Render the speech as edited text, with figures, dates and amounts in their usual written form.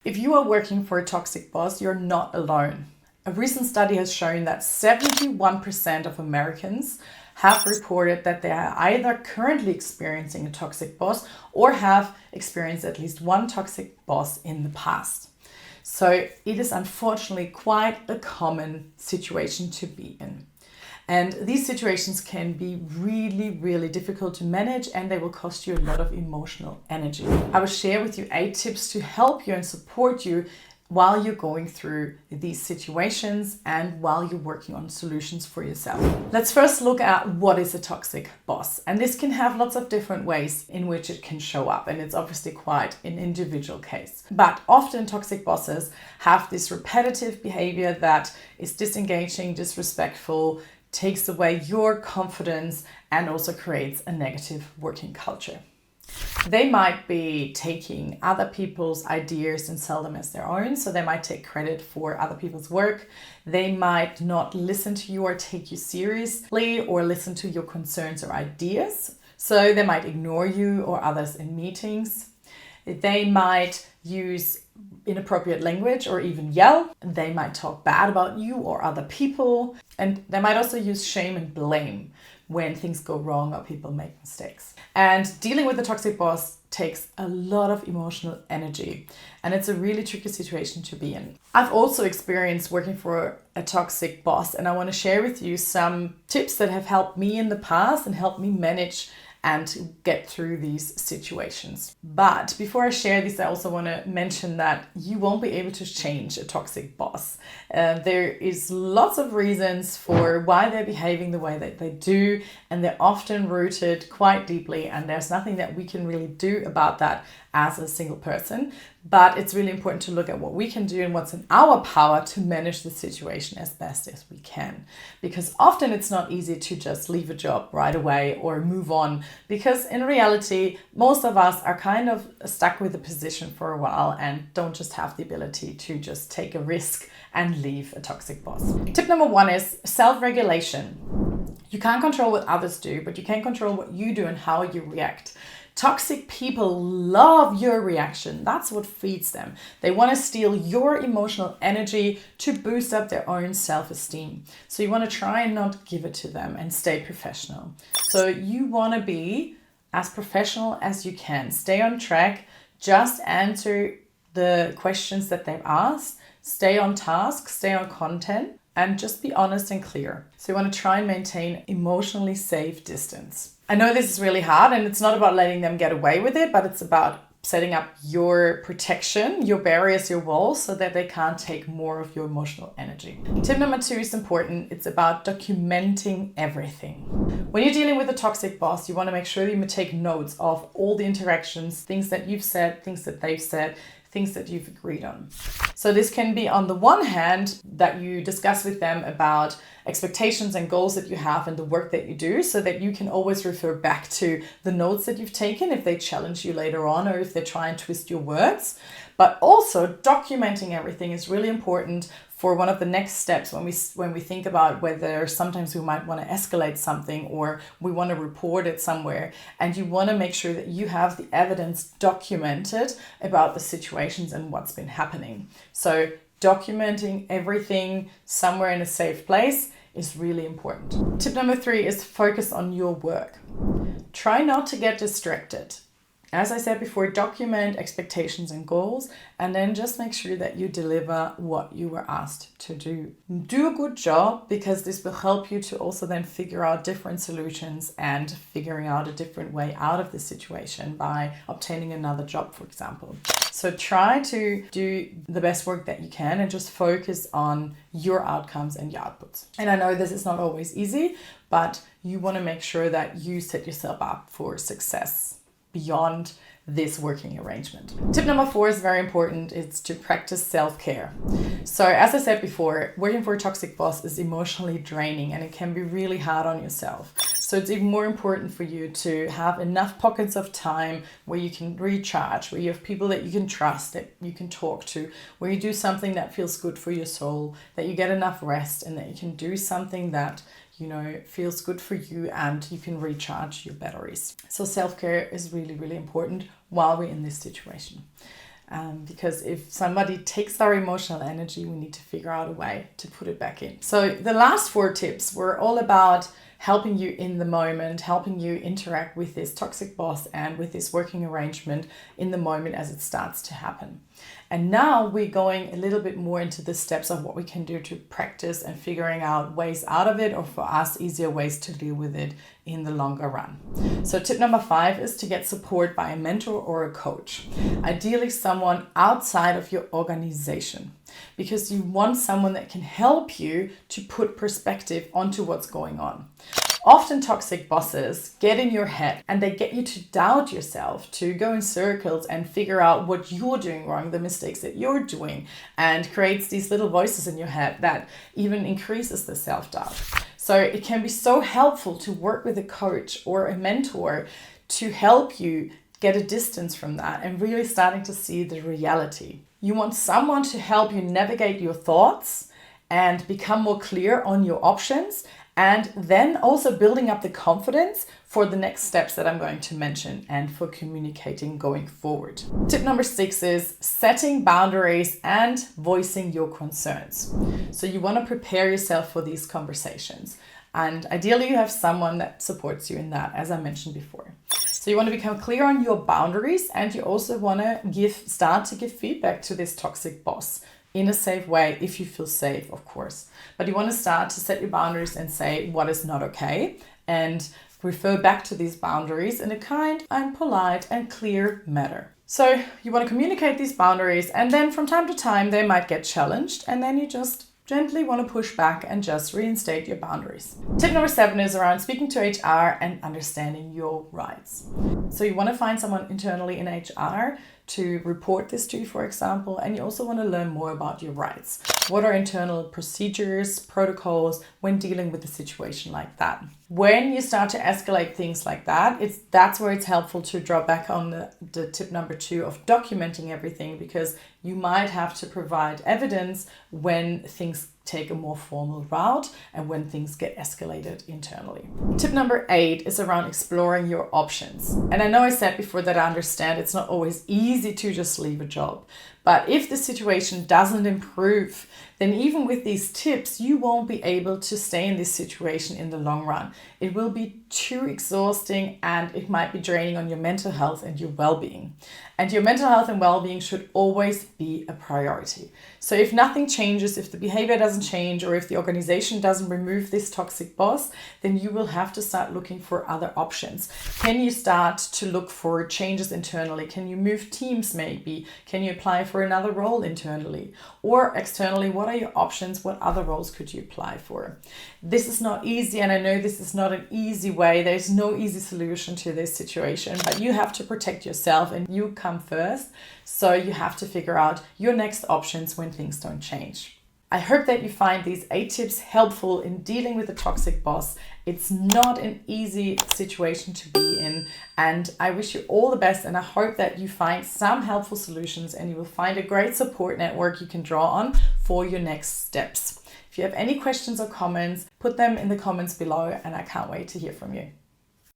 If you are working for a toxic boss, you're not alone. A recent study has shown that 71% of Americans have reported that they are either currently experiencing a toxic boss or have experienced at least one toxic boss in the past. So it is unfortunately quite a common situation to be in. And these situations can be really, really difficult to manage, and they will cost you a lot of emotional energy. I will share with you 8 tips to help you and support you while you're going through these situations and while you're working on solutions for yourself. Let's first look at what is a toxic boss. And this can have lots of different ways in which it can show up. And it's obviously quite an individual case. But often toxic bosses have this repetitive behavior that is disengaging, disrespectful, takes away your confidence, and also creates a negative working culture. They might be taking other people's ideas and sell them as their own. So they might take credit for other people's work. They might not listen to you or take you seriously or listen to your concerns or ideas. So they might ignore you or others in meetings. They might use inappropriate language or even yell. They might talk bad about you or other people. And they might also use shame and blame when things go wrong or people make mistakes. And dealing with a toxic boss takes a lot of emotional energy, and it's a really tricky situation to be in. I've also experienced working for a toxic boss, and I want to share with you some tips that have helped me in the past and helped me manage and get through these situations. But before I share this, I also want to mention that you won't be able to change a toxic boss. There is lots of reasons for why they're behaving the way that they do, and they're often rooted quite deeply, and there's nothing that we can really do about that as a single person. But it's really important to look at what we can do and what's in our power to manage the situation as best as we can. Because often it's not easy to just leave a job right away or move on, because in reality, most of us are kind of stuck with a position for a while and don't just have the ability to just take a risk and leave a toxic boss. Tip number 1 is self-regulation. You can't control what others do, but you can control what you do and how you react. Toxic people love your reaction. That's what feeds them. They want to steal your emotional energy to boost up their own self-esteem. So you want to try and not give it to them and stay professional. So you want to be as professional as you can. Stay on track. Just answer the questions that they've asked. Stay on task. Stay on content. And just be honest and clear. So you want to try and maintain emotionally safe distance. I know this is really hard, and it's not about letting them get away with it, but it's about setting up your protection, your barriers, your walls, so that they can't take more of your emotional energy. Tip number 2 is important. It's about documenting everything. When you're dealing with a toxic boss, you want to make sure that you take notes of all the interactions, things that you've said, things that they've said, things that you've agreed on. So this can be, on the one hand, that you discuss with them about expectations and goals that you have and the work that you do, so that you can always refer back to the notes that you've taken if they challenge you later on or if they try and twist your words. But also documenting everything is really important for one of the next steps when we think about whether sometimes we might want to escalate something or we want to report it somewhere, and you want to make sure that you have the evidence documented about the situations and what's been happening. So documenting everything somewhere in a safe place is really important. Tip number 3 is focus on your work. Try not to get distracted. As I said before, document expectations and goals, and then just make sure that you deliver what you were asked to do. Do a good job, because this will help you to also then figure out different solutions and figuring out a different way out of the situation by obtaining another job, for example. So try to do the best work that you can and just focus on your outcomes and your outputs. And I know this is not always easy, but you want to make sure that you set yourself up for success beyond this working arrangement. Tip number 4 is very important. It's to practice self-care. So as I said before, working for a toxic boss is emotionally draining, and it can be really hard on yourself. So it's even more important for you to have enough pockets of time where you can recharge, where you have people that you can trust, that you can talk to, where you do something that feels good for your soul, that you get enough rest, and that you can do something that feels good for you and you can recharge your batteries. So self-care is really, really important while we're in this situation. Because if somebody takes our emotional energy, we need to figure out a way to put it back in. So the last 4 tips were all about helping you in the moment, helping you interact with this toxic boss and with this working arrangement in the moment as it starts to happen. And now we're going a little bit more into the steps of what we can do to practice and figuring out ways out of it, or for us, easier ways to deal with it in the longer run. So tip number 5 is to get support by a mentor or a coach. Ideally someone outside of your organization, because you want someone that can help you to put perspective onto what's going on. Often toxic bosses get in your head and they get you to doubt yourself, to go in circles and figure out what you're doing wrong, the mistakes that you're doing, and creates these little voices in your head that even increases the self-doubt. So it can be so helpful to work with a coach or a mentor to help you get a distance from that and really starting to see the reality. You want someone to help you navigate your thoughts and become more clear on your options, and then also building up the confidence for the next steps that I'm going to mention and for communicating going forward. Tip number 6 is setting boundaries and voicing your concerns. So you want to prepare yourself for these conversations. And ideally you have someone that supports you in that, as I mentioned before. So you want to become clear on your boundaries, and you also want to start to give feedback to this toxic boss in a safe way, if you feel safe, of course. But you want to start to set your boundaries and say what is not okay, and refer back to these boundaries in a kind and polite and clear manner. So you want to communicate these boundaries, and then from time to time they might get challenged, and then you just gently want to push back and just reinstate your boundaries. Tip number 7 is around speaking to HR and understanding your rights. So you want to find someone internally in HR to report this to, for example, and you also want to learn more about your rights. What are internal procedures, protocols when dealing with a situation like that? When you start to escalate things like that, that's where it's helpful to draw back on the tip number 2 of documenting everything, because you might have to provide evidence when things take a more formal route and when things get escalated internally. Tip number 8 is around exploring your options. And I know I said before that I understand it's not always easy to just leave a job. But if the situation doesn't improve, then even with these tips, you won't be able to stay in this situation in the long run. It will be too exhausting, and it might be draining on your mental health and your well-being. And your mental health and well-being should always be a priority. So if nothing changes, if the behavior doesn't change, or if the organization doesn't remove this toxic boss, then you will have to start looking for other options. Can you start to look for changes internally? Can you move teams maybe? Can you apply for another role internally? Or externally, what are your options? What other roles could you apply for? This is not easy, and I know this is not an easy way. There's no easy solution to this situation, but you have to protect yourself and you come first. So you have to figure out your next options when things don't change. I hope that you find these 8 tips helpful in dealing with a toxic boss. It's not an easy situation to be in, and I wish you all the best, and I hope that you find some helpful solutions and you will find a great support network you can draw on for your next steps. If you have any questions or comments, put them in the comments below, and I can't wait to hear from you.